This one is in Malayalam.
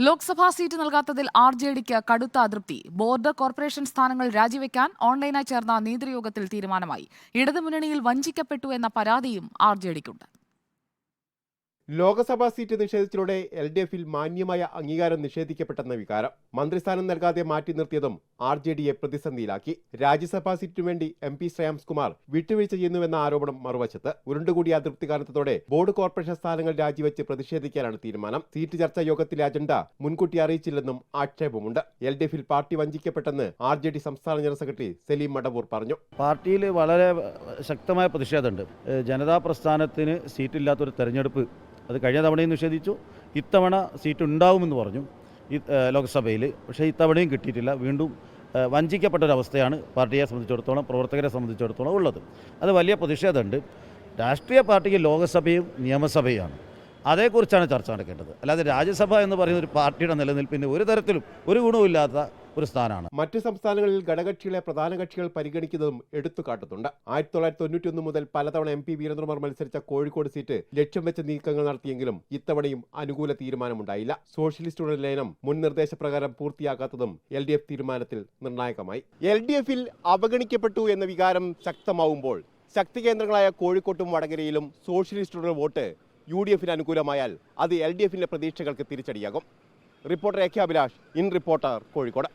ലോക്സഭാ സീറ്റ് നൽകാത്തതിൽ RJDക്ക് കടുത്ത അതൃപ്തി. ബോർഡ് കോർപ്പറേഷൻ സ്ഥാനങ്ങൾ രാജിവെക്കാൻ ഓൺലൈനായി ചേർന്ന നേതൃയോഗത്തിൽ തീരുമാനമായി. ഇടതുമുന്നണിയിൽ വഞ്ചിക്കപ്പെട്ടു എന്ന പരാതിയും RJDക്കുണ്ട്. ലോക്സഭാ സീറ്റ് നിഷേധിച്ചതോടെ LDFിൽ മാന്യമായ അംഗീകാരം നിഷേധിക്കപ്പെട്ടെന്ന വികാരം. മന്ത്രിസ്ഥാനം നൽകാതെ മാറ്റി നിർത്തിയതും RJDയെ പ്രതിസന്ധിയിലാക്കി. രാജ്യസഭാ സീറ്റിനു വേണ്ടി MP ശ്രേയാംസ് കുമാർ വിട്ടുവീഴ്ച ചെയ്യുന്നുവെന്ന ആരോപണം മറുവശത്ത്. ഉരുണ്ടുകൂടിയ അതൃപ്തി കാരണത്തോടെ ബോർഡ് കോർപ്പറേഷൻ സ്ഥാനങ്ങൾ രാജിവെച്ച് പ്രതിഷേധിക്കാനാണ് തീരുമാനം. സീറ്റ് ചർച്ചാ യോഗത്തിലെ അജണ്ട മുൻകൂട്ടി അറിയിച്ചില്ലെന്നും ആക്ഷേപമുണ്ട്. LDFിൽ പാർട്ടി വഞ്ചിക്കപ്പെട്ടെന്ന് RJD സംസ്ഥാന ജനറൽ സെക്രട്ടറി സലീം മടവൂർ പറഞ്ഞു. പാർട്ടിയിൽ വളരെ ശക്തമായ പ്രതിഷേധമുണ്ട്. ജനതാ പ്രസ്ഥാനത്തിന് സീറ്റില്ലാത്തൊരു തെരഞ്ഞെടുപ്പ് അത് കഴിഞ്ഞ തവണയും നിഷേധിച്ചു. ഇത്തവണ സീറ്റ് ഉണ്ടാവുമെന്ന് പറഞ്ഞു ലോക്സഭയിൽ. പക്ഷേ ഇത്തവണയും കിട്ടിയിട്ടില്ല. വീണ്ടും വഞ്ചിക്കപ്പെട്ടൊരവസ്ഥയാണ് പാർട്ടിയെ സംബന്ധിച്ചിടത്തോളം, പ്രവർത്തകരെ സംബന്ധിച്ചിടത്തോളം ഉള്ളത്. അത് വലിയ പ്രതിഷേധമുണ്ട്. രാഷ്ട്രീയ പാർട്ടിക്ക് ലോക്സഭയും നിയമസഭയുമാണ്. അതേക്കുറിച്ചാണ് ചർച്ച നടക്കേണ്ടത്. അല്ലാതെ രാജ്യസഭ എന്ന് പറയുന്ന ഒരു പാർട്ടിയുടെ നിലനിൽപ്പിന് ഒരു തരത്തിലും ഒരു ഗുണവുമില്ലാത്ത ഒരു സ്ഥാനമാണ്. മറ്റ് സംസ്ഥാനങ്ങളിൽ ഘടകകക്ഷികളെ പ്രധാന കക്ഷികൾ പരിഗണിക്കുന്നതും എടുത്തു കാട്ടുന്നുണ്ട്. 1991 മുതൽ പലതവണ MP വീരേന്ദ്രകുമാർ മത്സരിച്ച കോഴിക്കോട് സീറ്റ് ലക്ഷ്യം വെച്ച നീക്കങ്ങൾ നടത്തിയെങ്കിലും ഇത്തവണയും അനുകൂല തീരുമാനമുണ്ടായില്ല. സോഷ്യലിസ്റ്റുകളുടെ ലയനം മുൻ നിർദ്ദേശപ്രകാരം പൂർത്തിയാക്കാത്തതും LDF തീരുമാനത്തിൽ നിർണായകമായി. LDFിൽ അവഗണിക്കപ്പെട്ടു എന്ന വികാരം ശക്തമാവുമ്പോൾ ശക്തി കേന്ദ്രങ്ങളായ കോഴിക്കോട്ടും വടകരയിലും സോഷ്യലിസ്റ്റുകളുടെ വോട്ട് UDFിന് അനുകൂലമായാൽ അത് LDFിന്റെ പ്രതീക്ഷകൾക്ക് തിരിച്ചടിയാകും. Reporter AK Abhilash, in reporter, Kozhikode.